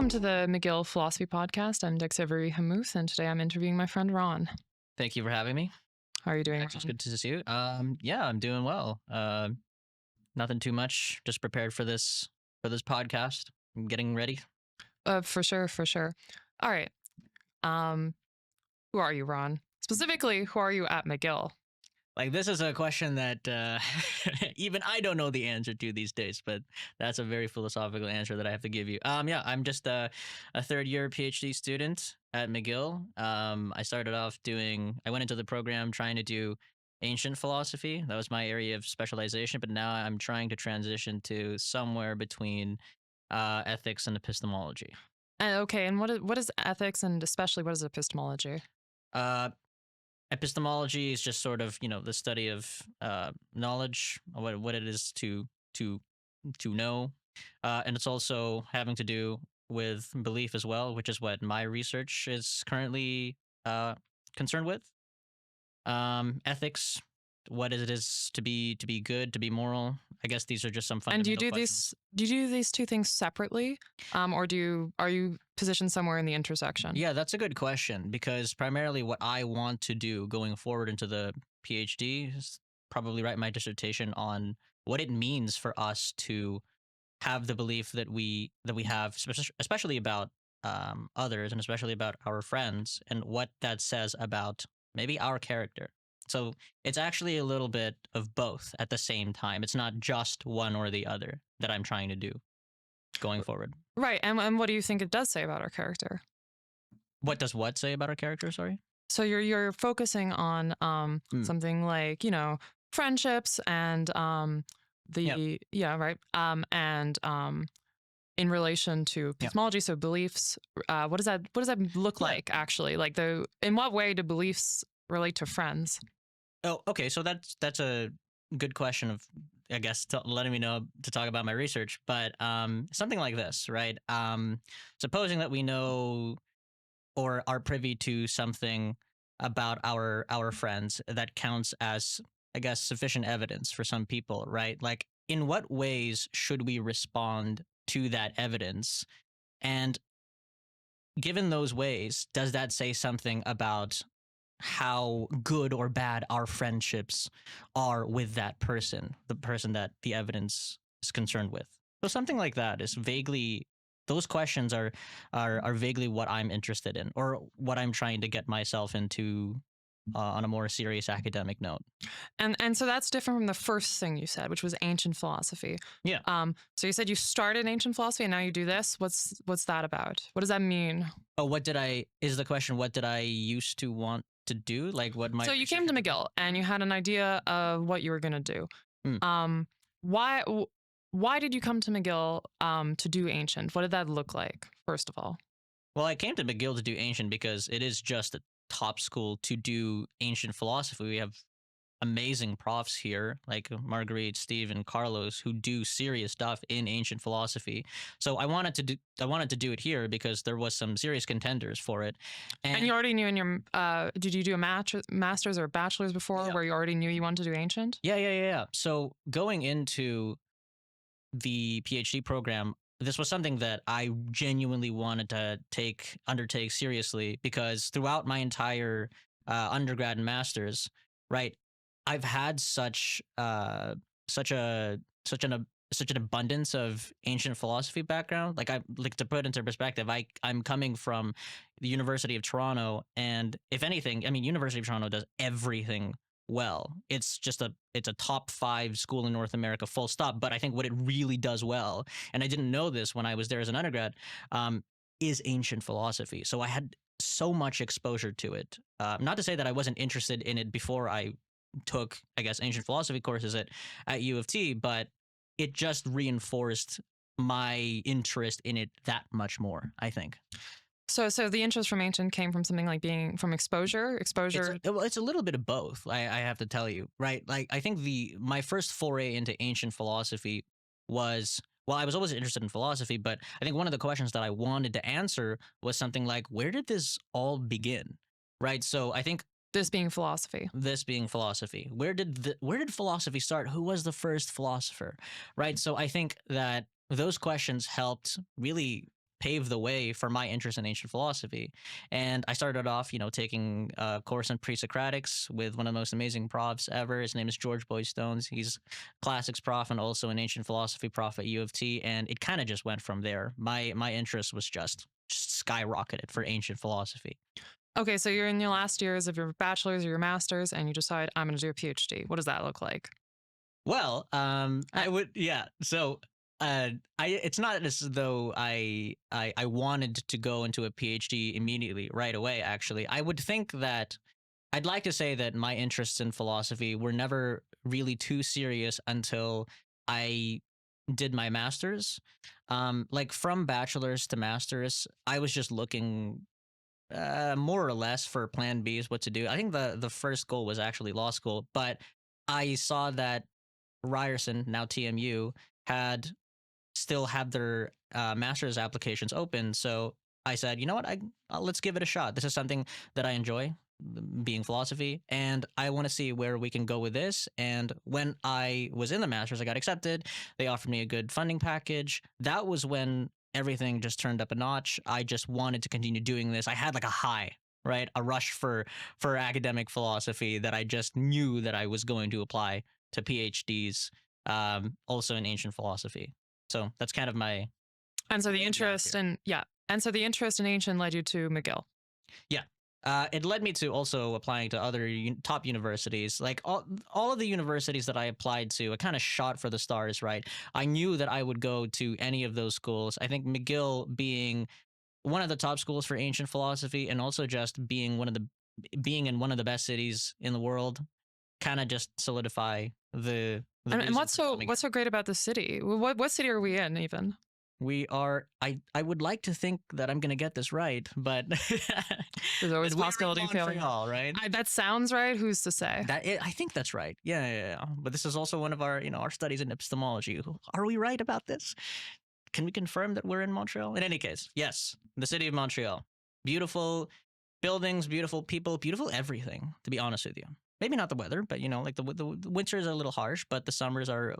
Welcome to the McGill Philosophy Podcast. I'm Dax Avery Hamouth, and today I'm interviewing my friend Ron. Thank you for having me. How are you doing? It's good to see you. Yeah, I'm doing well. Nothing too much. Just prepared for this podcast. I'm getting ready. For sure. All right. Who are you, Ron? Specifically, who are you at McGill? Like, this is a question that even I don't know the answer to these days, but that's a very philosophical answer that I have to give you. Yeah, I'm just a third year PhD student at McGill. I went into the program trying to do ancient philosophy. That was my area of specialization, but now I'm trying to transition to somewhere between ethics and epistemology. Okay, and what is ethics, and especially what is epistemology? Epistemology is just sort of, the study of knowledge, what it is to know, and it's also having to do with belief as well, which is what my research is currently concerned with. Ethics, what it is to be good, to be moral. I guess these are just some fundamental questions. Do you do these two things separately, or are you positioned somewhere in the intersection? Yeah, that's a good question, because primarily what I want to do going forward into the PhD is probably write my dissertation on what it means for us to have the belief that we have, especially about others, and especially about our friends, and what that says about maybe our character. So it's actually a little bit of both at the same time. It's not just one or the other that I'm trying to do going forward. Right. And what do you think it does say about our character? What does what say about our character? Sorry. So you're focusing on something like, friendships and in relation to epistemology, so beliefs. What does that look like actually? Like in what way do beliefs relate to friends? Oh, okay. So that's a good question of, I guess, letting me know to talk about my research. But something like this, right? Supposing that we know or are privy to something about our friends that counts as, I guess, sufficient evidence for some people, right? Like, in what ways should we respond to that evidence? And given those ways, does that say something about how good or bad our friendships are with that person, the person that the evidence is concerned with? So something like that is vaguely, those questions are vaguely what I'm interested in, or what I'm trying to get myself into on a more serious academic note. And so that's different from the first thing you said, which was ancient philosophy. Yeah. So you said you started ancient philosophy and now you do this. What's that about? What does that mean? Oh, is the question, what did I used to want to do? Like, what my... So you came to McGill and you had an idea of what you were going to do. Why did you come to McGill to do ancient? What did that look like, first of all? Well, I came to McGill to do ancient because it is just a top school to do ancient philosophy. We have amazing profs here, like Marguerite, Steve, and Carlos, who do serious stuff in ancient philosophy. So I wanted to do it here because there was some serious contenders for it. And you already knew in your did you do a master's or a bachelor's before, where you already knew you wanted to do ancient? Yeah. So going into the PhD program, this was something that I genuinely wanted to undertake seriously, because throughout my entire undergrad and master's, right, I've had such an abundance of ancient philosophy background. Like, to put it into perspective, I'm coming from the University of Toronto, and if anything, I mean, University of Toronto does everything well. It's a top 5 school in North America, full stop. But I think what it really does well, and I didn't know this when I was there as an undergrad, is ancient philosophy. So I had so much exposure to it. Not to say that I wasn't interested in it before I took, I guess, ancient philosophy courses at U of T, but it just reinforced my interest in it that much more, I think. So the interest from ancient came from something like being from exposure. It's a little bit of both. I have to tell you, right? Like, I think my first foray into ancient philosophy was, well, I was always interested in philosophy, but I think one of the questions that I wanted to answer was something like, where did this all begin? Right? So I think this being philosophy. Where did philosophy start? Who was the first philosopher? Right? So I think that those questions helped really paved the way for my interest in ancient philosophy. And I started off, taking a course in pre-Socratics with one of the most amazing profs ever. His name is George Boy Stones. He's classics prof and also an ancient philosophy prof at U of T. And it kind of just went from there. My interest was just skyrocketed for ancient philosophy. Okay, so you're in your last years of your bachelor's or your master's, and you decide I'm going to do a PhD. What does that look like? Well, I would, yeah. So, it's not as though I wanted to go into a PhD immediately right away. Actually, I would think that I'd like to say that my interests in philosophy were never really too serious until I did my master's. Like from bachelor's to master's, I was just looking more or less for plan Bs, what to do. I think the first goal was actually law school, but I saw that Ryerson, now TMU, had still had their master's applications open. So I said, you know what, let's give it a shot. This is something that I enjoy, being philosophy, and I want to see where we can go with this. And when I was in the master's, I got accepted. They offered me a good funding package. That was when everything just turned up a notch. I just wanted to continue doing this. I had like a high, right? A rush for academic philosophy that I just knew that I was going to apply to PhDs, also in ancient philosophy. So that's kind of my. And so the interest in the interest in ancient led you to McGill. Yeah. It led me to also applying to other top universities. Like all of the universities that I applied to, I kind of shot for the stars, right? I knew that I would go to any of those schools. I think McGill being one of the top schools for ancient philosophy, and also just being in one of the best cities in the world, kind of just solidify the and what's so great about the city? What city are we in even? We are. I would like to think that I'm going to get this right, but there's always a possibility of failing. Montreal, right? That sounds right. Who's to say? I think that's right. Yeah. But this is also one of our, our studies in epistemology. Are we right about this? Can we confirm that we're in Montreal? In any case, yes, the city of Montreal. Beautiful buildings, beautiful people, beautiful everything. To be honest with you, maybe not the weather, but like the winters are a little harsh, but the summers are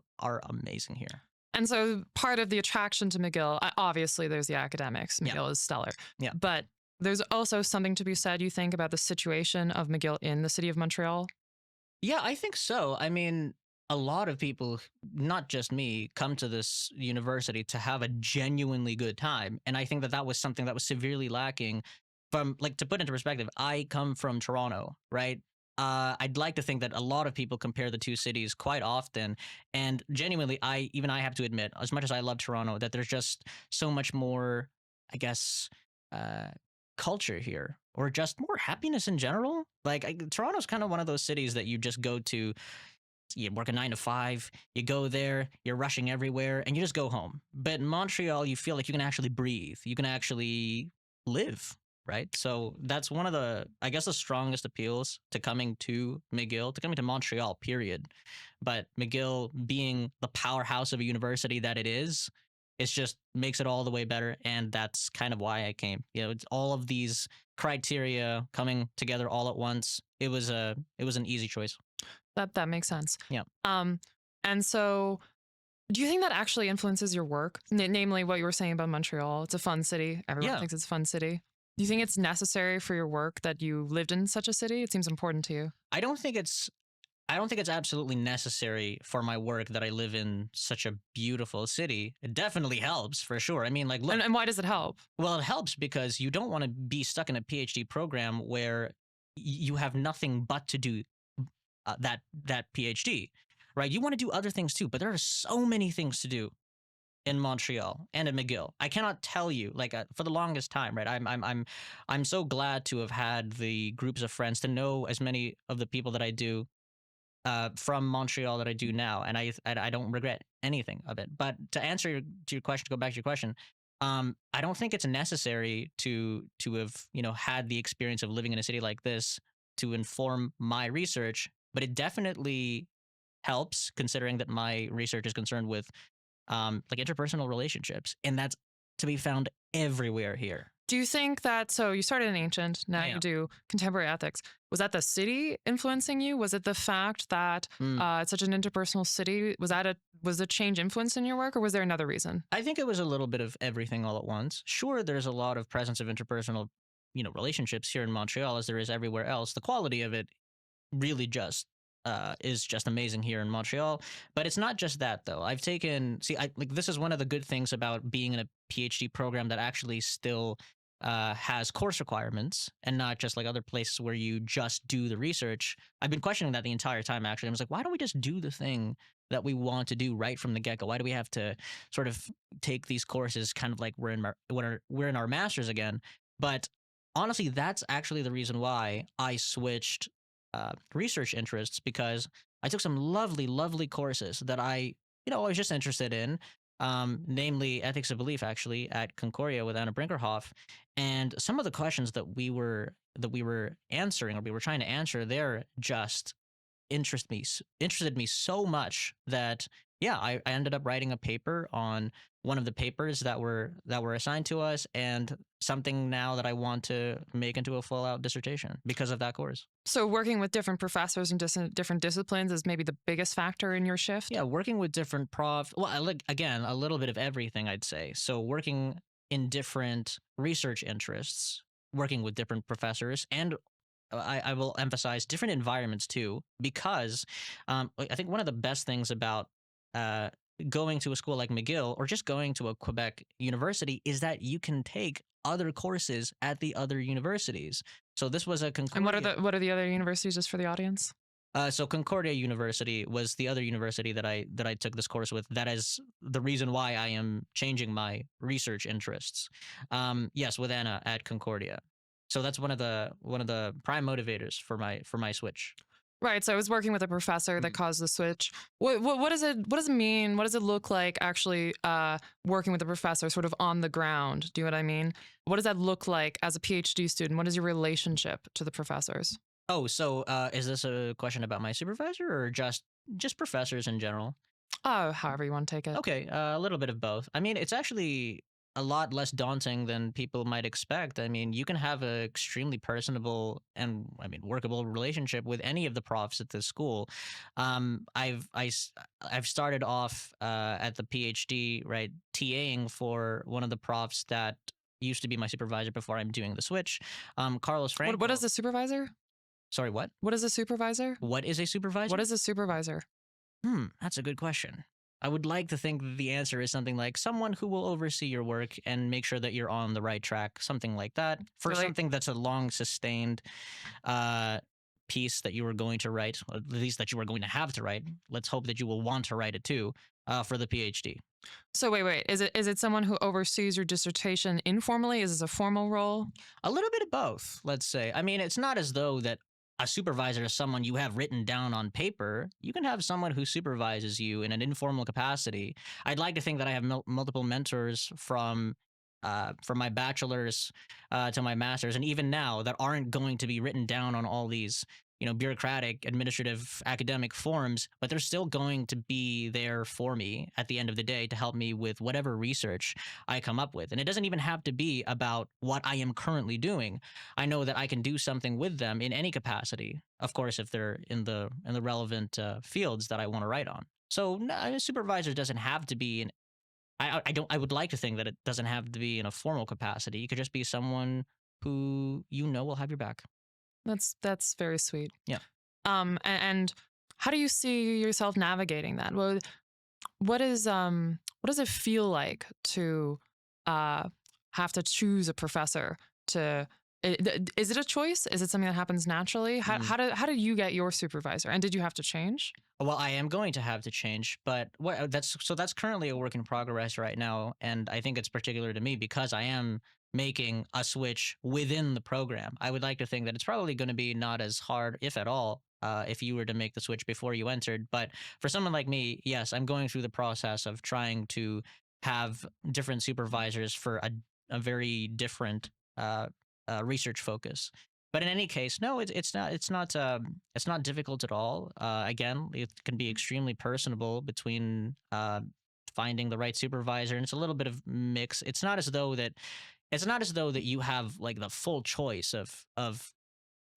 amazing here. And so part of the attraction to McGill, obviously there's the academics. McGill is stellar. Yeah. But there's also something to be said, you think, about the situation of McGill in the city of Montreal? Yeah, I think so. I mean, a lot of people, not just me, come to this university to have a genuinely good time. And I think that was something that was severely lacking from, like, to put into perspective, I come from Toronto, right? I'd like to think that a lot of people compare the two cities quite often, and genuinely, I have to admit, as much as I love Toronto, that there's just so much more, I guess, culture here, or just more happiness in general. Like, Toronto's kind of one of those cities that you just go to. You work a 9 to 5, you go there, you're rushing everywhere, and you just go home. But in Montreal, you feel like you can actually breathe, you can actually live. Right. So that's one of the, I guess, the strongest appeals to coming to McGill, to coming to Montreal, period. But McGill being the powerhouse of a university that it is, it just makes it all the way better. And that's kind of why I came. It's all of these criteria coming together all at once. It was an easy choice. That makes sense. Yeah. And so do you think that actually influences your work? Namely, what you were saying about Montreal. It's a fun city. Everyone thinks it's a fun city. Do you think it's necessary for your work that you lived in such a city? It seems important to you. I don't think it's absolutely necessary for my work that I live in such a beautiful city. It definitely helps, for sure. I mean, like, look. And why does it help? Well, it helps because you don't want to be stuck in a PhD program where you have nothing but to do that PhD, right? You want to do other things too, but there are so many things to do in Montreal and in McGill. I cannot tell you, like, for the longest time, right? I'm so glad to have had the groups of friends, to know as many of the people that I do from Montreal that I do now, and I don't regret anything of it. But to answer your question, to go back to your question, I don't think it's necessary to have had the experience of living in a city like this to inform my research, but it definitely helps, considering that my research is concerned with like interpersonal relationships, and that's to be found everywhere here. Do you think that, so you started in ancient, now Yeah. you do contemporary ethics. Was that the city influencing you? Was it the fact that it's such an interpersonal city? Was the change influencing your work, or was there another reason? I think it was a little bit of everything all at once. Sure, there's a lot of presence of interpersonal, relationships here in Montreal as there is everywhere else. The quality of it really just is just amazing here in Montreal. But it's not just that though. This is one of the good things about being in a PhD program that actually still has course requirements and not just like other places where you just do the research. I've been questioning that the entire time actually. I was like, why don't we just do the thing that we want to do right from the get go? Why do we have to sort of take these courses kind of like we're in our masters again? But honestly, that's actually the reason why I switched research interests, because I took some lovely, lovely courses that I was just interested in, namely ethics of belief, actually at Concordia with Anna Brinkerhoff, and some of the questions that we were answering or we were trying to answer there just interested me so much that I ended up writing a paper on one of the papers that were assigned to us, and something now that I want to make into a full out dissertation because of that course. So working with different professors in different disciplines is maybe the biggest factor in your shift? Yeah, working with different profs. Well, again, a little bit of everything, I'd say. So working in different research interests, working with different professors, and I will emphasize different environments too, because I think one of the best things about uh, going to a school like McGill or just going to a Quebec university is that you can take other courses at the other universities. So this was a And what are the other universities, just for the audience? So Concordia University was the other university that I took this course with. That is the reason why I am changing my research interests. Yes, with Anna at Concordia. So that's one of the prime motivators for my switch. Right. So I was working with a professor that Mm. caused the switch. What does it mean? What does it look like actually working with a professor sort of on the ground? Do you know what I mean? What does that look like as a PhD student? What is your relationship to the professors? Oh, so is this a question about my supervisor or just professors in general? Oh, however you want to take it. Okay, a little bit of both. I mean, it's actually a lot less daunting than people might expect. I mean, you can have an extremely personable and workable relationship with any of the profs at the school. I've started off at the PhD, right, TAing for one of the profs that used to be my supervisor before I'm doing the switch. Carlos Franco. What is a supervisor? Sorry, what? What is a supervisor? What is a supervisor? What is a supervisor? That's a good question. I would like to think that the answer is something like someone who will oversee your work and make sure that you're on the right track, something like that. For Really? something that's a long sustained piece that you are going to write, or at least that you are going to have to write. Let's hope that you will want to write it too for the PhD. So wait. Is it someone who oversees your dissertation informally? Is this a formal role? A little bit of both, let's say. I mean, it's not as though that a supervisor is someone you have written down on paper. You can have someone who supervises you in an informal capacity. I'd like to think that I have multiple mentors from my bachelor's to my master's, and even now that aren't going to be written down on all these bureaucratic, administrative, academic forms, but they're still going to be there for me at the end of the day to help me with whatever research I come up with. And it doesn't even have to be about what I am currently doing. I know that I can do something with them in any capacity. Of course, if they're in the relevant fields that I want to write on. So no, a supervisor doesn't have to be in. I would like to think that it doesn't have to be in a formal capacity. You could just be someone who will have your back. That's very sweet. Yeah. And how do you see yourself navigating that? What does it feel like to have to choose a professor to? Is it a choice? Is it something that happens naturally? How do you get your supervisor? And did you have to change? Well, I am going to have to change, but that's currently a work in progress right now, and I think it's particular to me because I am making a switch within the program. I would like to think that it's probably going to be not as hard, if at all, if you were to make the switch before you entered. But for someone like me, yes, I'm going through the process of trying to have different supervisors for a very different research focus. But in any case, no, it's not difficult at all. Again, it can be extremely personable between finding the right supervisor, and it's a little bit of mix. It's not as though that it's not as though that you have like the full choice of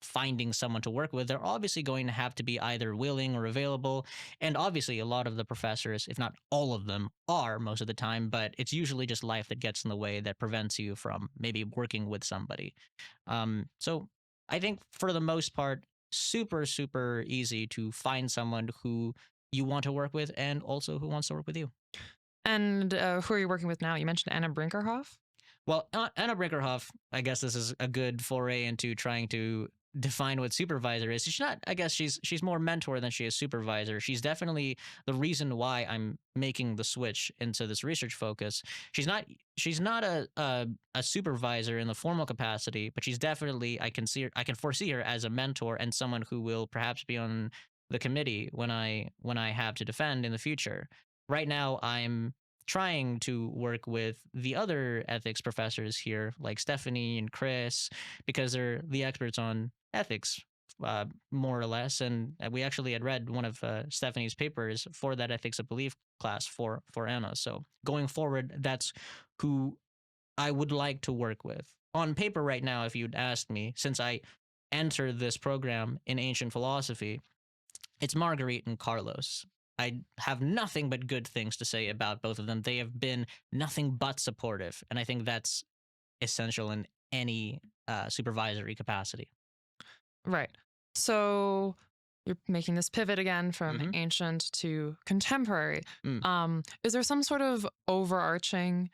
finding someone to work with. They're obviously going to have to be either willing or available. And obviously, a lot of the professors, if not all of them, are most of the time, but it's usually just life that gets in the way that prevents you from maybe working with somebody. So I think for the most part, super, super easy to find someone who you want to work with and also who wants to work with you. And who are you working with now? You mentioned Anna Brinkerhoff. Well, Anna Brinkerhoff, I guess this is a good foray into trying to define what supervisor is. She's not, I guess she's more mentor than she is supervisor. She's definitely the reason why I'm making the switch into this research focus. She's not a supervisor in the formal capacity, but she's definitely, I can foresee her as a mentor and someone who will perhaps be on the committee when I have to defend in the future. Right now I'm trying to work with the other ethics professors here, like Stephanie and Chris, because they're the experts on ethics, more or less. And we actually had read one of Stephanie's papers for that ethics of belief class for Anna. So going forward, that's who I would like to work with. On paper, right now, if you'd asked me, since I entered this program in ancient philosophy, it's Marguerite and Carlos. I have nothing but good things to say about both of them. They have been nothing but supportive, and I think that's essential in any supervisory capacity. Right. So you're making this pivot again from Mhm. ancient to contemporary. Mm. Is there some sort of overarching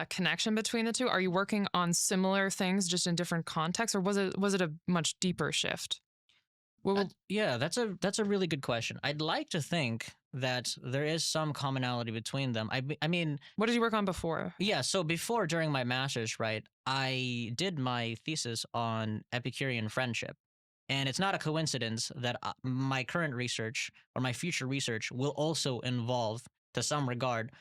connection between the two? Are you working on similar things just in different contexts, or was it a much deeper shift? Yeah, that's a really good question. I'd like to think that there is some commonality between them. I mean, What did you work on before? yeah. So before, during my master's, right, I did my thesis on Epicurean friendship. And it's not a coincidence that my current research or my future research will also involve, to some regard,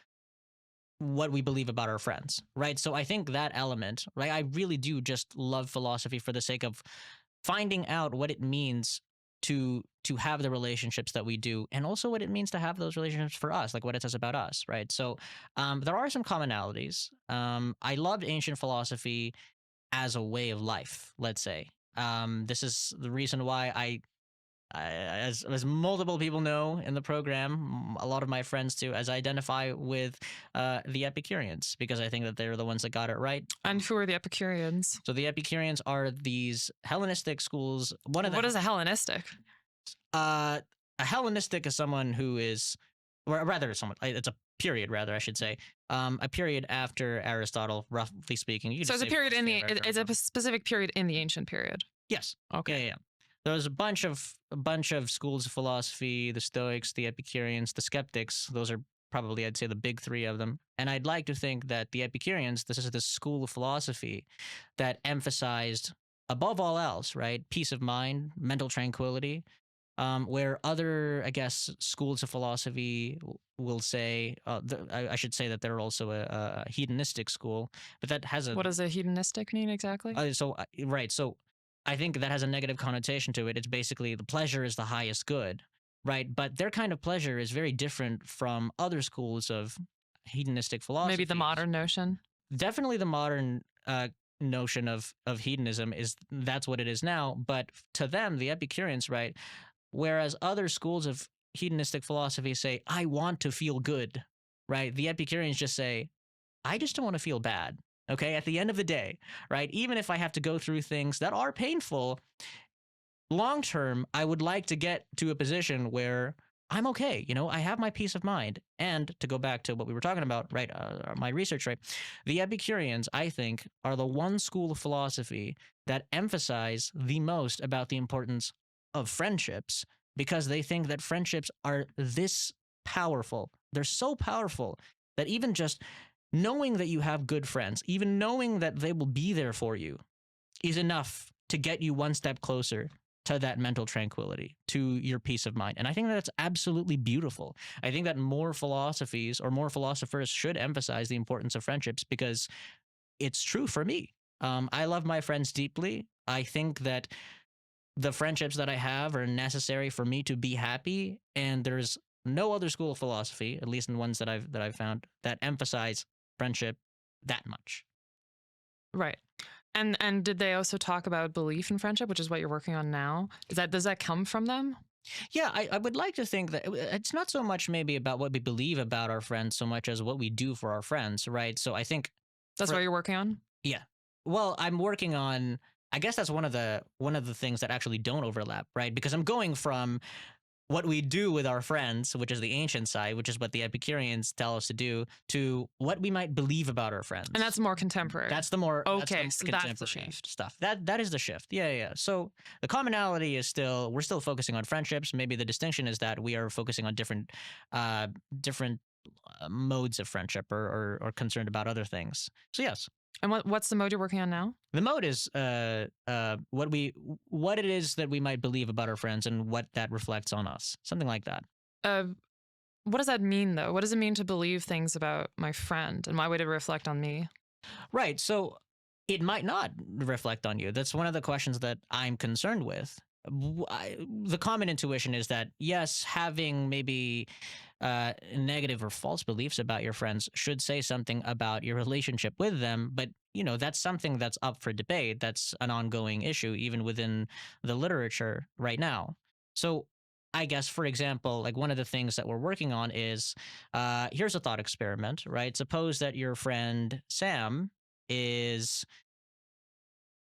what we believe about our friends, right? So I think that element, right? I really do just love philosophy for the sake of finding out what it means to have the relationships that we do, and also what it means to have those relationships for us, like what it says about us, right? So there are some commonalities. I loved ancient philosophy as a way of life, let's say. This is the reason why as multiple people know in the program, a lot of my friends too, as I identify with the Epicureans, because I think that they're the ones that got it right. And who are the Epicureans? So the Epicureans are these Hellenistic schools. One of What is a Hellenistic? a Hellenistic is someone who is, or rather, someone. It's a period, rather, I should say. A period after Aristotle, roughly speaking. You could So it's a just say period in the after it's a specific period in the ancient period. Yes. Okay. Yeah. There's a bunch of schools of philosophy: the Stoics, the Epicureans, the Skeptics. Those are probably, I'd say, the big three of them. And I'd like to think that the Epicureans, this is the school of philosophy that emphasized, above all else, right, peace of mind, mental tranquility. Where other, I guess, schools of philosophy will say, I should say that they're also a hedonistic school, but that has a What does a hedonistic mean exactly? right. So I think that has a negative connotation to it. It's basically the pleasure is the highest good, right? But their kind of pleasure is very different from other schools of hedonistic philosophy. Maybe the modern notion. Definitely the modern notion of hedonism is that's what it is now. But to them, the Epicureans, right? Whereas other schools of hedonistic philosophy say, I want to feel good, right? The Epicureans just say, I just don't want to feel bad. Okay. At the end of the day, right? Even if I have to go through things that are painful, long term, I would like to get to a position where I'm okay. I have my peace of mind. And to go back to what we were talking about, right? My research, right? The Epicureans, I think, are the one school of philosophy that emphasize the most about the importance of friendships, because they think that friendships are this powerful. They're so powerful that even just knowing that you have good friends, even knowing that they will be there for you, is enough to get you one step closer to that mental tranquility, to your peace of mind. And I think that's absolutely beautiful. I think that more philosophies or more philosophers should emphasize the importance of friendships, because it's true for me. I love my friends deeply. I think that the friendships that I have are necessary for me to be happy. And there's no other school of philosophy, at least in ones that I've found, that emphasize friendship that much. Right. And did they also talk about belief in friendship, which is what you're working on now? Does that come from them? Yeah, I would like to think that it's not so much maybe about what we believe about our friends so much as what we do for our friends, right? So I think That's for what you're working on? yeah. Well, I'm working on I guess that's one of the things that actually don't overlap, right? Because I'm going from what we do with our friends, which is the ancient side, which is what the Epicureans tell us to do, to what we might believe about our And friends. that's more contemporary. That's the Okay, more so that's the contemporary shift. stuff. That is the shift. Yeah, yeah, yeah. So the commonality is still we're still focusing on friendships. Maybe the distinction is that we are focusing on different modes of friendship or concerned about other things. So yes, And what's the mode you're working on now? the mode is what it is that we might believe about our friends and what that reflects on us. Something like that. Uh, what does that mean, though? What does it mean to believe things about my friend, and why would it reflect on me? Right. So it might not reflect on you. That's one of the questions that I'm concerned with. The common intuition is that yes, having maybe negative or false beliefs about your friends should say something about your relationship with them, but that's something that's up for debate. That's an ongoing issue even within the literature right now. So I guess, for example, like one of the things that we're working on is here's a thought experiment, right? Suppose that your friend Sam is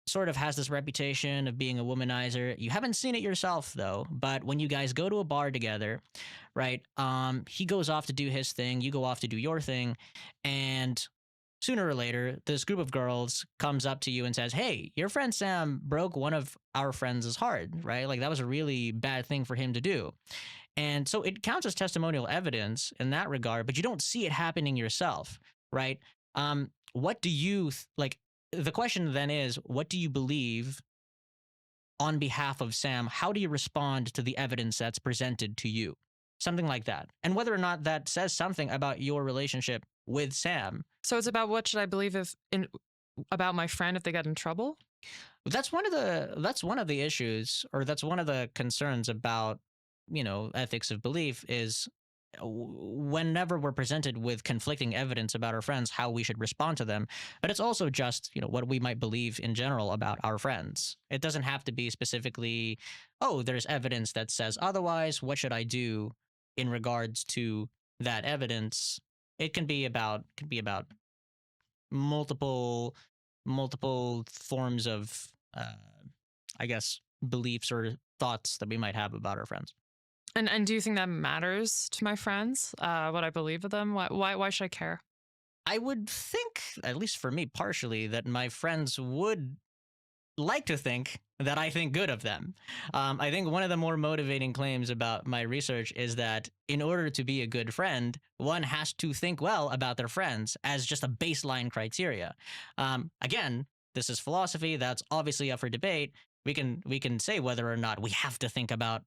sort of has this reputation of being a womanizer. You haven't seen it yourself though, but when you guys go to a bar together, right? He goes off to do his thing, you go off to do your thing, and sooner or later, this group of girls comes up to you and says, "Hey, your friend Sam broke one of our friends' heart, right? Like that was a really bad thing for him to do." And so it counts as testimonial evidence in that regard, but you don't see it happening yourself, right? What do you like? The question then is, what do you believe on behalf of Sam? How do you respond to the evidence that's presented to you? Something like that. And whether or not that says something about your relationship with Sam. So it's about what should I believe about my friend if they get in trouble? That's one of the issues, or that's one of the concerns about ethics of belief is whenever we're presented with conflicting evidence about our friends, how we should respond to them. But it's also just what we might believe in general about our friends. It doesn't have to be specifically, oh, there's evidence that says otherwise, what should I do in regards to that evidence? It can be about multiple multiple forms of I guess beliefs or thoughts that we might have about our friends. And do you think that matters to my friends? What I believe of them? Why should I care? I would think, at least for me partially, that my friends would like to think that I think good of them. I think one of the more motivating claims about my research is that in order to be a good friend, one has to think well about their friends as just a baseline criteria. Again, this is philosophy. That's obviously up for debate. We can say whether or not we have to think about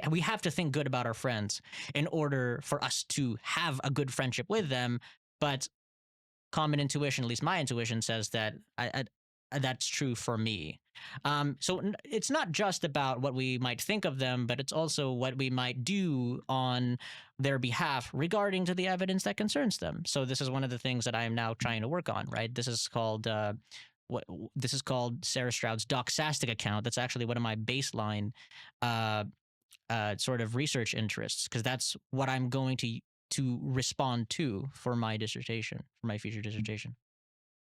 we have to think good about our friends in order for us to have a good friendship with them. But common intuition, at least my intuition, says that that's true for me. So it's not just about what we might think of them, but it's also what we might do on their behalf regarding to the evidence that concerns them. So this is one of the things that I am now trying to work on. Right, this is called what this is called Sarah Stroud's doxastic account. That's actually one of my baseline uh, sort of research interests because that's what I'm going to respond to for my dissertation, for my future dissertation.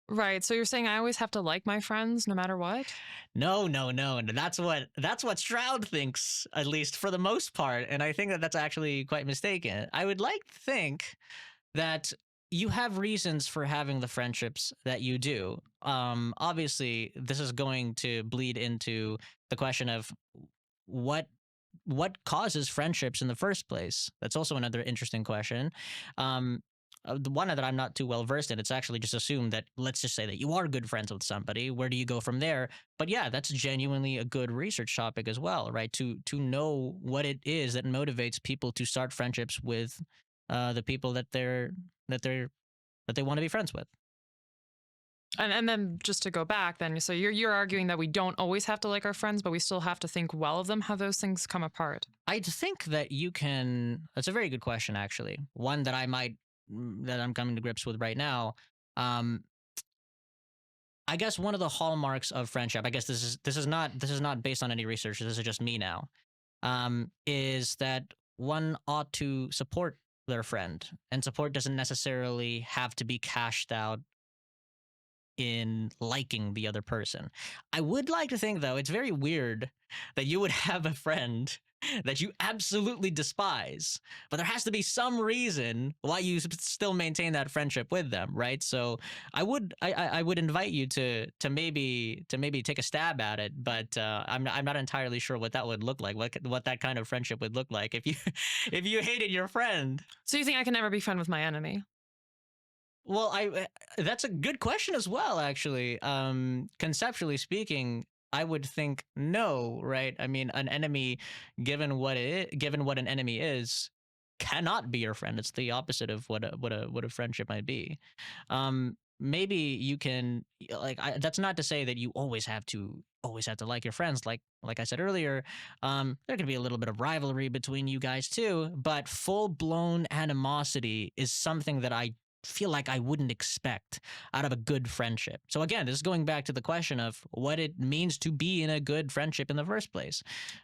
Right. So you're saying I always have to like my friends no matter what? No, no, no. That's what Stroud thinks, at least for the most part, and I think that that's actually quite mistaken. I would like to think that you have reasons for having the friendships that you do. Obviously, this is going to bleed into the question of what what causes friendships in the first place. That's also another interesting question. The one that I'm not too well versed in, it's actually just assumed that let's just say that you are good friends with somebody. Where do you go from there? But yeah, that's genuinely a good research topic as well, right? To know what it is that motivates people to start friendships with the people that they're that they want to be friends with. And then just to go back, then so you're arguing that we don't always have to like our friends, but we still have to think well of them. How those things come apart? I think that you can. That's a very good question, actually. One that I'm coming to grips with right now. Um, I guess one of the hallmarks of friendship, I guess this is not based on any research. This is just me now. Is that one ought to support their friend, and support doesn't necessarily have to be cashed out in liking the other person. I would like to think, though, it's very weird that you would have a friend that you absolutely despise, but there has to be some reason why you still maintain that friendship with them, right? So I would invite you to maybe take a stab at it, but I'm not entirely sure what that would look like, what that kind of friendship would look like if you if you hated your friend. So you think I can never be friend with my enemy? Well, that's a good question as well, actually. Conceptually speaking, I would think no, right? I mean, an enemy, given what an enemy is, cannot be your friend. It's the opposite of what a friendship might be. Maybe you can, like, that's not to say that you always have to like your friends. Like I said earlier, there can be a little bit of rivalry between you guys too, but full blown animosity is something that I feel like I wouldn't expect out of a good friendship. So again, this is going back to the question of what it means to be in a good friendship in the first place.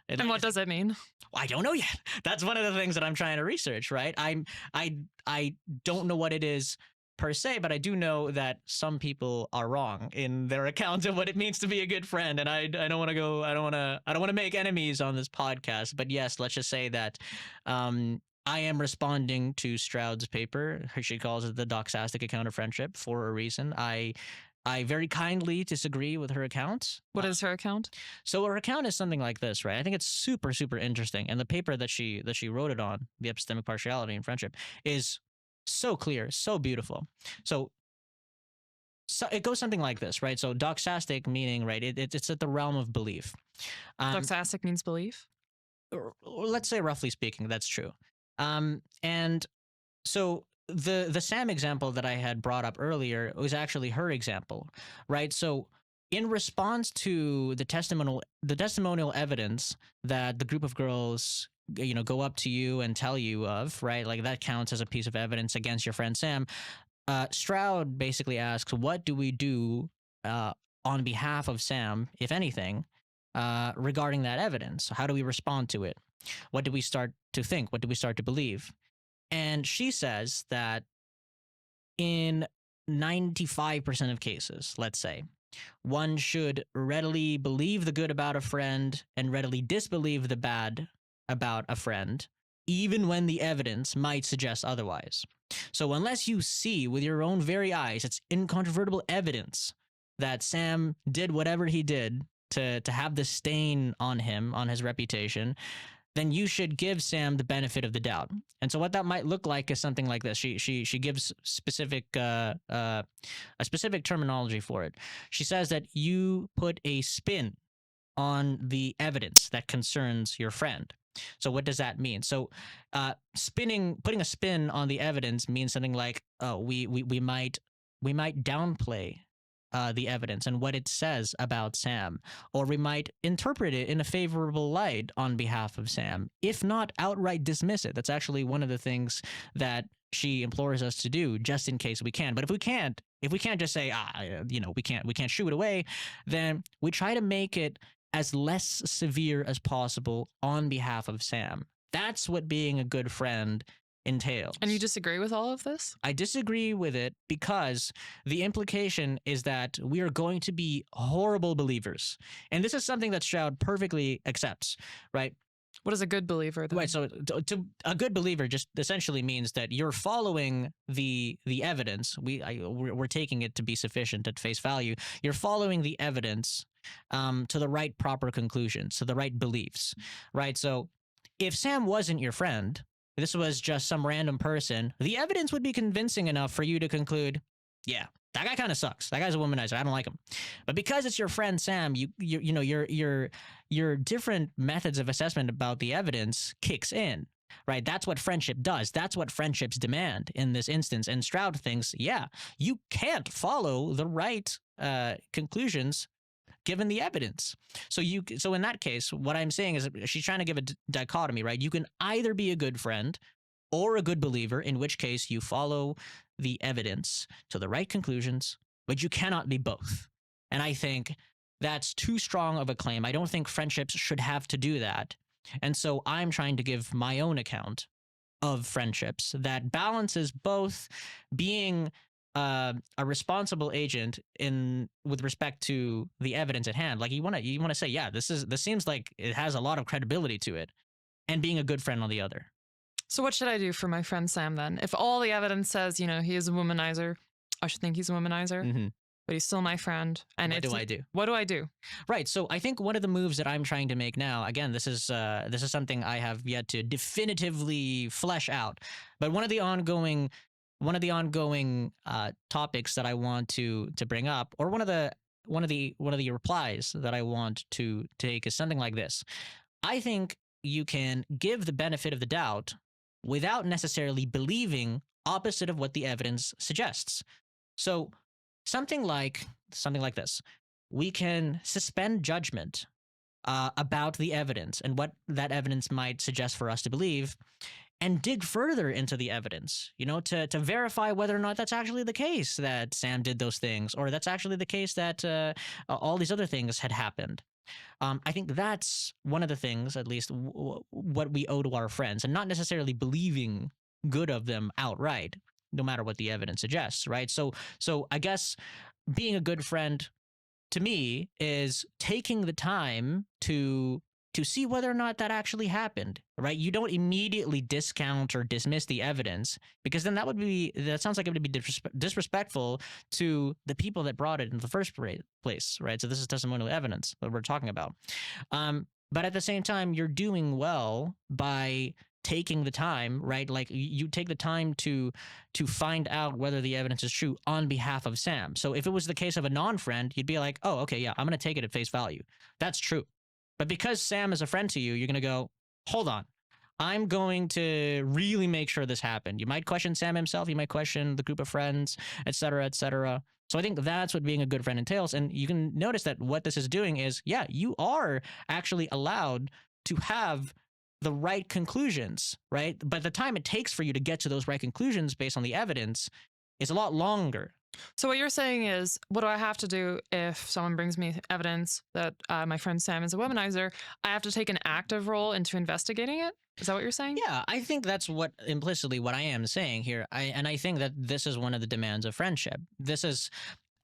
And what does it mean? I don't know yet. That's one of the things that I'm trying to research, right? I don't know what it is per se, but I do know that some people are wrong in their accounts of what it means to be a good friend. And I don't want to make enemies on this podcast, but yes, let's just say that I am responding to Stroud's paper. She calls it the doxastic account of friendship for a reason. I very kindly disagree with her account. What is her account? So her account is something like this, right? I think it's super, super interesting. And the paper that she wrote it on, the epistemic partiality in friendship, is so clear, so beautiful. So it goes something like this, right? So doxastic meaning, right? It's at the realm of belief. Doxastic means belief? Let's say roughly speaking, that's true. And so the Sam example that I had brought up earlier was actually her example, right? So in response to the testimonial evidence that the group of girls, go up to you and tell you of, right? Like that counts as a piece of evidence against your friend Sam. Stroud basically asks, what do we do on behalf of Sam, if anything, regarding that evidence? How do we respond to it? What do we start to think? What do we start to believe? And she says that in 95% of cases, let's say, one should readily believe the good about a friend and readily disbelieve the bad about a friend, even when the evidence might suggest otherwise. So unless you see with your own very eyes, it's incontrovertible evidence that Sam did whatever he did to have the stain on him, on his reputation, then you should give Sam the benefit of the doubt. And so what that might look like is something like this. She gives specific a specific terminology for it. She says that you put a spin on the evidence that concerns your friend. So what does that mean? So putting a spin on the evidence means something like, we might downplay the evidence and what it says about Sam, or we might interpret it in a favorable light on behalf of Sam, if not outright dismiss it. That's actually one of the things that she implores us to do, just in case we can. But if we can't just say, we can't shoo it away, then we try to make it as less severe as possible on behalf of Sam. That's what being a good friend entails. And you disagree with all of this? I disagree with it because the implication is that we are going to be horrible believers. And this is something that Stroud perfectly accepts, right? What is a good believer then? Right, so a good believer just essentially means that you're following the evidence. We're taking it to be sufficient at face value. You're following the evidence to the right proper conclusions, to the right beliefs, right? So if Sam wasn't your friend, this was just some random person, the evidence would be convincing enough for you to conclude, yeah, that guy kind of sucks. That guy's a womanizer. I don't like him. But because it's your friend Sam, your different methods of assessment about the evidence kicks in, right? That's what friendship does. That's what friendships demand in this instance. And Stroud thinks, yeah, you can't follow the right conclusions given the evidence. So in that case, what I'm saying is she's trying to give a dichotomy, right? You can either be a good friend or a good believer, in which case you follow the evidence to the right conclusions, but you cannot be both. And I think that's too strong of a claim. I don't think friendships should have to do that. And so I'm trying to give my own account of friendships that balances both being a responsible agent in with respect to the evidence at hand. Like you want to say, yeah, this seems like it has a lot of credibility to it, and being a good friend on the other. So what should I do for my friend Sam then? If all the evidence says, he is a womanizer, I should think he's a womanizer, but he's still my friend. And what do I do? What do I do? Right. So I think one of the moves that I'm trying to make now, again, this is something I have yet to definitively flesh out, but one of the ongoing topics that I want to bring up, or one of the replies that I want to take, is something like this. I think you can give the benefit of the doubt without necessarily believing opposite of what the evidence suggests. So something like this. We can suspend judgment about the evidence and what that evidence might suggest for us to believe, and dig further into the evidence, to verify whether or not that's actually the case that Sam did those things, or that's actually the case that all these other things had happened. I think that's one of the things, at least what we owe to our friends, and not necessarily believing good of them outright, no matter what the evidence suggests, right? So I guess being a good friend to me is taking the time to see whether or not that actually happened, right? You don't immediately discount or dismiss the evidence, because then that sounds like it would be disrespectful to the people that brought it in the first place, right? So this is testimonial evidence that we're talking about. But at the same time, you're doing well by taking the time, right? Like you take the time to find out whether the evidence is true on behalf of Sam. So if it was the case of a non-friend, you'd be like, oh, okay, yeah, I'm going to take it at face value. That's true. But because Sam is a friend to you, you're going to go, hold on, I'm going to really make sure this happened. You might question Sam himself. You might question the group of friends, et cetera, et cetera. So I think that's what being a good friend entails. And you can notice that what this is doing is, yeah, you are actually allowed to have the right conclusions, right? But the time it takes for you to get to those right conclusions based on the evidence is a lot longer. So what you're saying is, what do I have to do if someone brings me evidence that my friend Sam is a womanizer? I have to take an active role into investigating it? Is that what you're saying? Yeah, I think that's implicitly what I am saying here. I think that this is one of the demands of friendship. This is,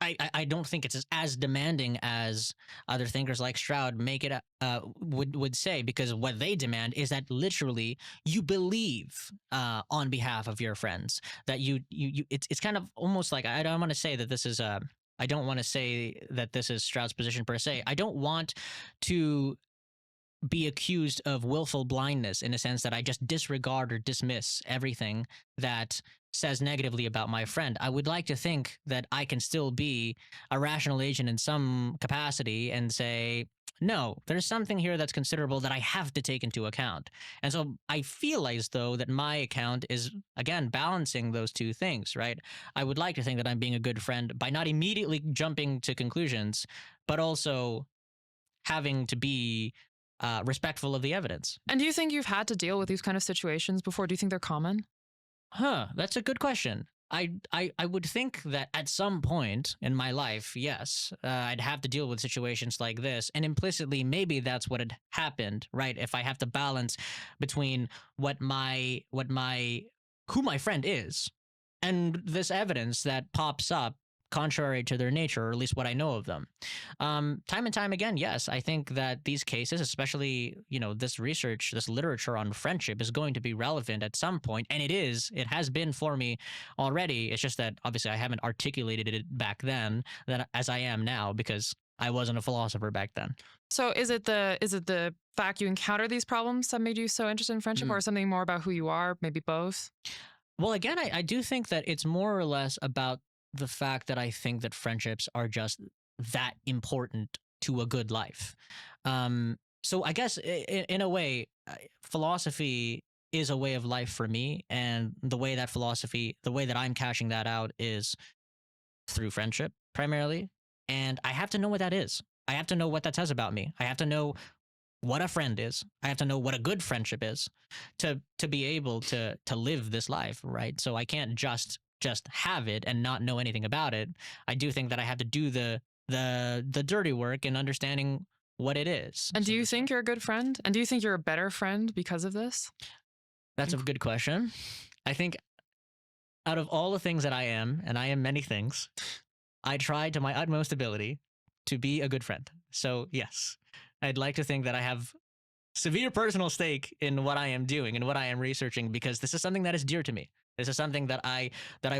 I don't think it's as demanding as other thinkers like Stroud make it would say, because what they demand is that literally you believe on behalf of your friends, that you it's kind of almost like, I don't want to say that this is I don't want to say that this is Stroud's position per se. I don't want to be accused of willful blindness, in a sense that I just disregard or dismiss everything that says negatively about my friend. I would like to think that I can still be a rational agent in some capacity and say, no, there's something here that's considerable that I have to take into account. And so I feel as though that my account is, again, balancing those two things, right? I would like to think that I'm being a good friend by not immediately jumping to conclusions, but also having to be respectful of the evidence. And do you think you've had to deal with these kind of situations before? Do you think they're common? That's a good question. I would think that at some point in my life, yes, I'd have to deal with situations like this, and implicitly, maybe that's what had happened, right? If I have to balance between who my friend is and this evidence that pops up contrary to their nature, or at least what I know of them. Time and time again, yes, I think that these cases, especially, this research, this literature on friendship, is going to be relevant at some point, and it has been for me already. It's just that obviously I haven't articulated it back then as I am now, because I wasn't a philosopher back then. So is it the fact you encounter these problems that made you so interested in friendship, or something more about who you are, maybe both? Well, again, I do think that it's more or less about the fact that I think that friendships are just that important to a good life. So I guess in a way, philosophy is a way of life for me. And the way that I'm cashing that out is through friendship primarily. And I have to know what that is. I have to know what that says about me. I have to know what a friend is. I have to know what a good friendship is to be able to live this life, right? So I can't just have it and not know anything about it. I do think that I have to do the the dirty work and understanding what it is. And do you think you're a good friend? And do you think you're a better friend because of this? That's a good question. I think out of all the things that I am, and I am many things, I try to my utmost ability to be a good friend. So yes, I'd like to think that I have severe personal stake in what I am doing and what I am researching, because this is something that is dear to me. This is something that I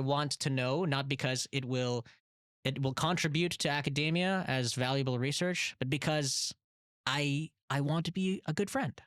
want to know, not because it will contribute to academia as valuable research, but because I want to be a good friend.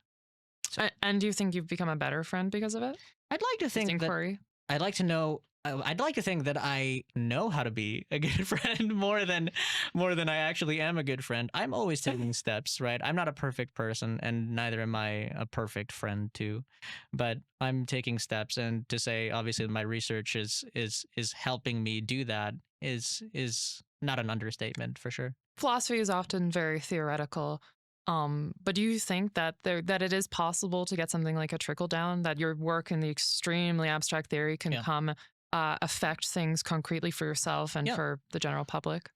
So, and do you think you've become a better friend because of it? I'd like to think that I'd like to think that I know how to be a good friend more than I actually am a good friend. I'm always taking steps, right? I'm not a perfect person, and neither am I a perfect friend too. But I'm taking steps, and to say obviously my research is helping me do that is not an understatement, for sure. Philosophy is often very theoretical. But do you think that it is possible to get something like a trickle down, that your work in the extremely abstract theory can affect things concretely for yourself and for the general public?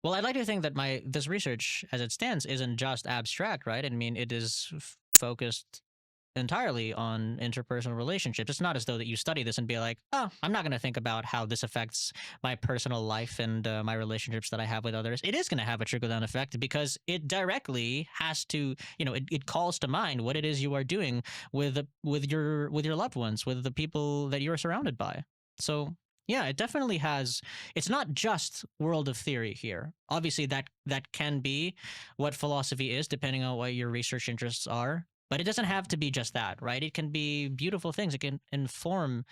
Well, I'd like to think that this research, as it stands, isn't just abstract, right? I mean, it is focused entirely on interpersonal relationships. It's not as though that you study this and be like, oh, I'm not going to think about how this affects my personal life and my relationships that I have with others. It is going to have a trickle-down effect, because it directly has to, it calls to mind what it is you are doing with your loved ones, with the people that you're surrounded by. So yeah, it definitely has. It's not just world of theory here. Obviously, that can be what philosophy is, depending on what your research interests are. But it doesn't have to be just that, right? It can be beautiful things. It can inform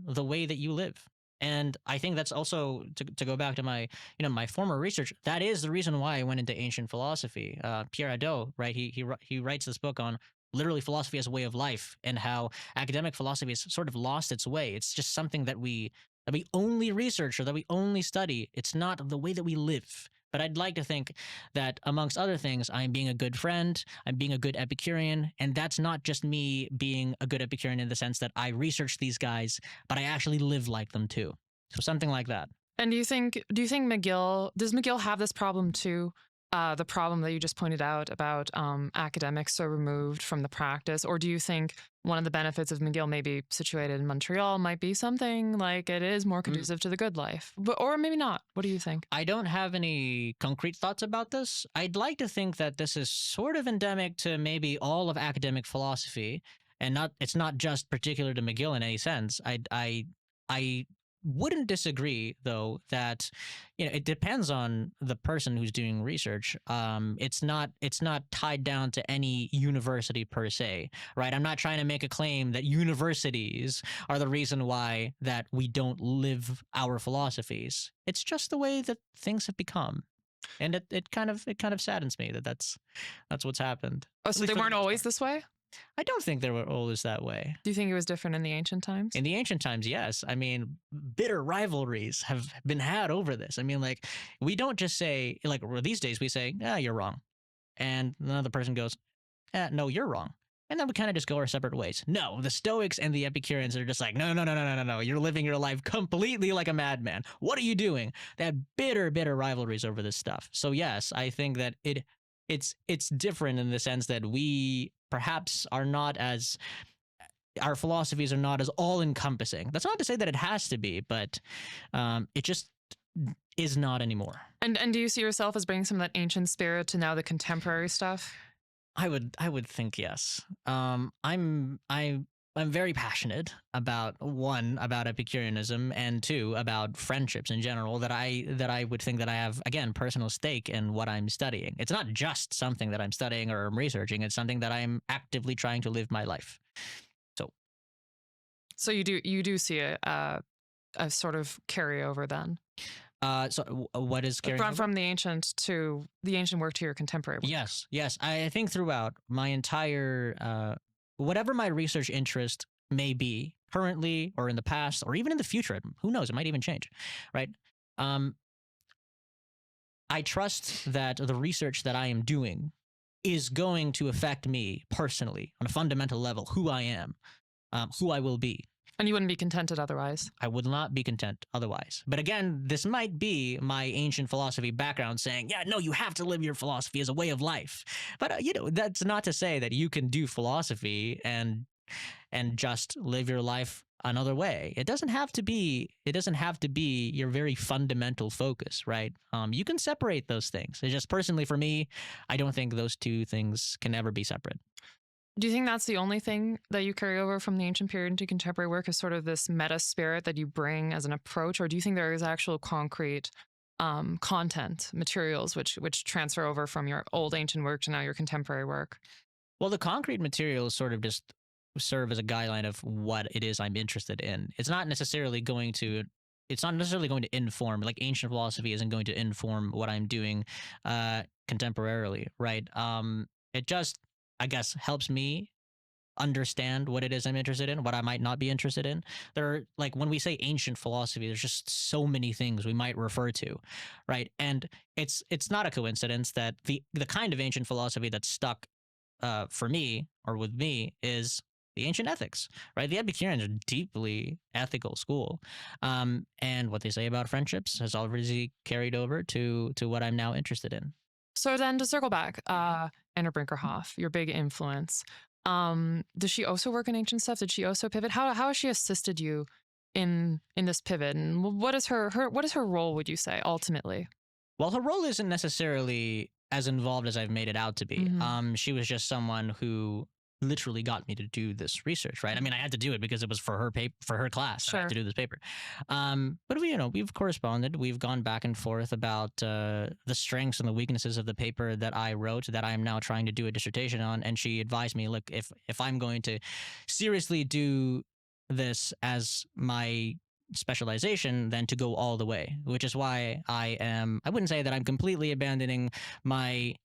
the way that you live. And I think that's also, to go back to my my former research, that is the reason why I went into ancient philosophy. Pierre Hadot, right? He writes this book on literally philosophy as a way of life, and how academic philosophy has sort of lost its way. It's just something that we only research, or that we only study. It's not the way that we live. But I'd like to think that, amongst other things, I'm being a good friend, I'm being a good Epicurean, and that's not just me being a good Epicurean in the sense that I research these guys, but I actually live like them too. So something like that. And do you think McGill have this problem too? The problem that you just pointed out about academics so removed from the practice? Or do you think one of the benefits of McGill, maybe situated in Montreal, might be something like it is more conducive to the good life? Or maybe not. What do you think? I don't have any concrete thoughts about this. I'd like to think that this is sort of endemic to maybe all of academic philosophy, and it's not just particular to McGill in any sense. I wouldn't disagree, though, that it depends on the person who's doing research. It's not tied down to any university per se, right? I'm not trying to make a claim that universities are the reason why that we don't live our philosophies. It's just the way that things have become, and it kind of saddens me that that's what's happened. Oh, so they weren't always this way? I don't think they were always that way. Do you think it was different in the ancient times? In the ancient times, yes. I mean, bitter rivalries have been had over this. I mean, like, we don't just say, like, these days we say, you're wrong. And another person goes, no, you're wrong. And then we kind of just go our separate ways. No, the Stoics and the Epicureans are just like, no. You're living your life completely like a madman. What are you doing? They had bitter rivalries over this stuff. So yes, I think that it's different in the sense that we perhaps are not as, our philosophies are not as all-encompassing. That's not to say that it has to be, but it just is not anymore. And do you see yourself as bringing some of that ancient spirit to now the contemporary stuff? I would think yes. I'm very passionate about, one, about Epicureanism, and two, about friendships in general, that I would think that I have, again, personal stake in what I'm studying. It's not just something that I'm studying or I'm researching. It's something that I'm actively trying to live my life. So you do see a sort of carryover then? So what is carrying from the ancient work to your contemporary work? Yes. I think throughout my entire whatever my research interest may be currently or in the past or even in the future, who knows, it might even change, right? I trust that the research that I am doing is going to affect me personally on a fundamental level, who I am, who I will be. And you wouldn't be contented otherwise. I would not be content otherwise. But again, this might be my ancient philosophy background saying, yeah, no, you have to live your philosophy as a way of life. But, that's not to say that you can do philosophy and just live your life another way. It doesn't have to be your very fundamental focus, right? You can separate those things. It's just personally for me, I don't think those two things can ever be separate. Do you think that's the only thing that you carry over from the ancient period into contemporary work is sort of this meta spirit that you bring as an approach? Or do you think there is actual concrete content, materials, which transfer over from your old ancient work to now your contemporary work? Well, the concrete materials sort of just serve as a guideline of what it is I'm interested in. It's not necessarily going to inform, like ancient philosophy isn't going to inform what I'm doing contemporarily, right? It just, I guess, helps me understand what it is I'm interested in, what I might not be interested in. There are, like, when we say ancient philosophy, there's just so many things we might refer to, right? And it's not a coincidence that the kind of ancient philosophy that's stuck for me or with me is the ancient ethics, right? The Epicureans are deeply ethical school, and what they say about friendships has already carried over to what I'm now interested in. So then to circle back, Anna Brinkerhoff, your big influence, does she also work in ancient stuff? Did she also pivot? How has she assisted you in this pivot? And what is her role, would you say, ultimately? Well, her role isn't necessarily as involved as I've made it out to be. Mm-hmm. She was just someone who literally got me to do this research, right? I mean, I had to do it because it was for her paper, for her class. Sure. I had to do this paper. But we've corresponded. We've gone back and forth about the strengths and the weaknesses of the paper that I wrote that I'm now trying to do a dissertation on. And she advised me, look, if I'm going to seriously do this as my specialization, then to go all the way, which is why I wouldn't say that I'm completely abandoning my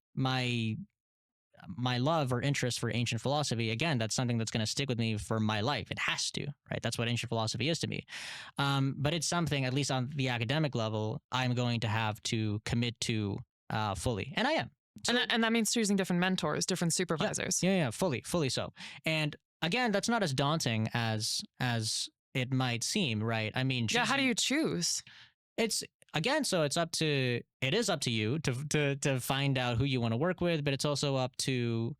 love or interest for ancient philosophy. Again, that's something that's going to stick with me for my life. It has to, right? That's what ancient philosophy is to me. But it's something, at least on the academic level, I'm going to have to commit to fully, and I am. So, and that means choosing different mentors, different supervisors. Yeah, fully so. And again, that's not as daunting as it might seem, right? I mean, how do you choose? It's again, so it is up to you to find out who you want to work with, but it's also up to,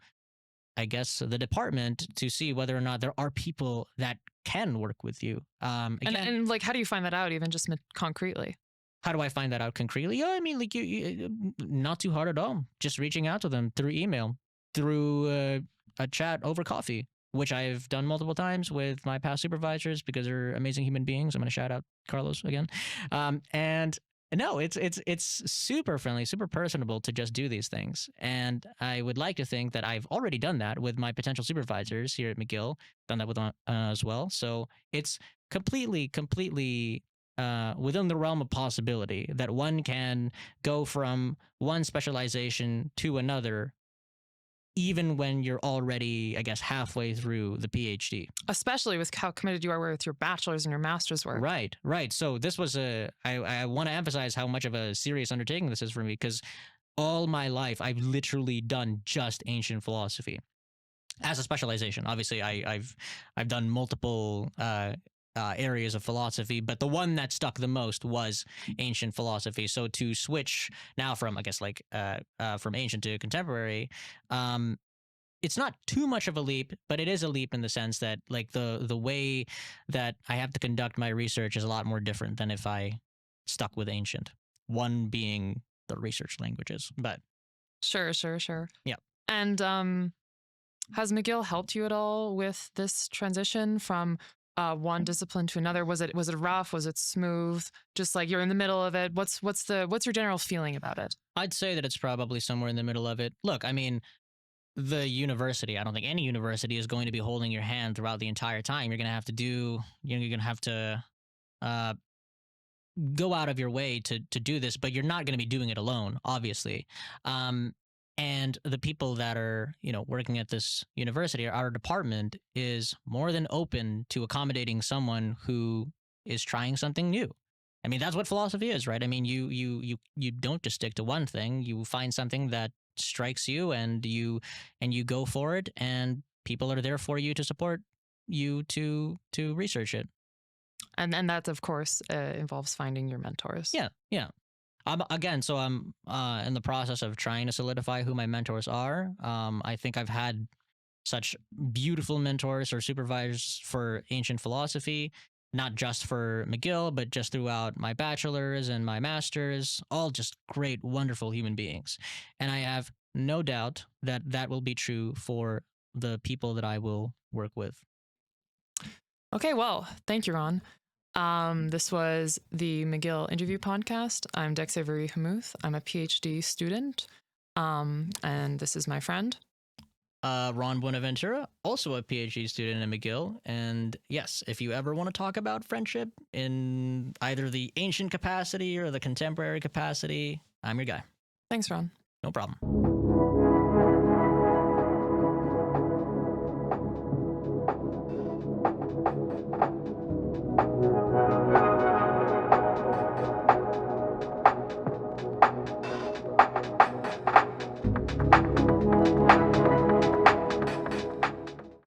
I guess, the department to see whether or not there are people that can work with you. Again, and like, how do you find that out, even just concretely? How do I find that out concretely? Yeah, I mean, like you not too hard at all. Just reaching out to them through email, through a chat over coffee, which I've done multiple times with my past supervisors because they're amazing human beings. I'm going to shout out Carlos again. And no, it's super friendly, super personable to just do these things. And I would like to think that I've already done that with my potential supervisors here at McGill, done that with as well. So it's completely within the realm of possibility that one can go from one specialization to another, even when you're already, I guess, halfway through the PhD. Especially with how committed you are with your bachelor's and your master's work. Right. So this was I want to emphasize how much of a serious undertaking this is for me, because all my life I've literally done just ancient philosophy as a specialization. Obviously, I've done multiple areas of philosophy, but the one that stuck the most was ancient philosophy. So to switch now from, I guess, like from ancient to contemporary, it's not too much of a leap, but it is a leap in the sense that, like, the way that I have to conduct my research is a lot more different than if I stuck with ancient. One being the research languages, but sure. Yeah. And has McGill helped you at all with this transition from one discipline to another? Was it rough? Was it smooth? Just like you're in the middle of it. What's your general feeling about it? I'd say that it's probably somewhere in the middle of it. Look, I mean, the university, I don't think any university is going to be holding your hand throughout the entire time. You're going to have to go out of your way to do this, but you're not going to be doing it alone, obviously. And the people that are, working at this university, our department is more than open to accommodating someone who is trying something new. I mean, that's what philosophy is, right? I mean, you don't just stick to one thing. You find something that strikes you and you go for it, and people are there for you to support you to research it. And that, of course, involves finding your mentors. Yeah. I'm in the process of trying to solidify who my mentors are. I think I've had such beautiful mentors or supervisors for ancient philosophy, not just for McGill, but just throughout my bachelor's and my master's, all just great, wonderful human beings. And I have no doubt that that will be true for the people that I will work with. Okay, well, thank you, Ron. This was the McGill Interview Podcast. I'm Dax Avery Hamouth. I'm a PhD student, and this is my friend. Ron Buenaventura, also a PhD student at McGill. And yes, if you ever want to talk about friendship in either the ancient capacity or the contemporary capacity, I'm your guy. Thanks, Ron. No problem.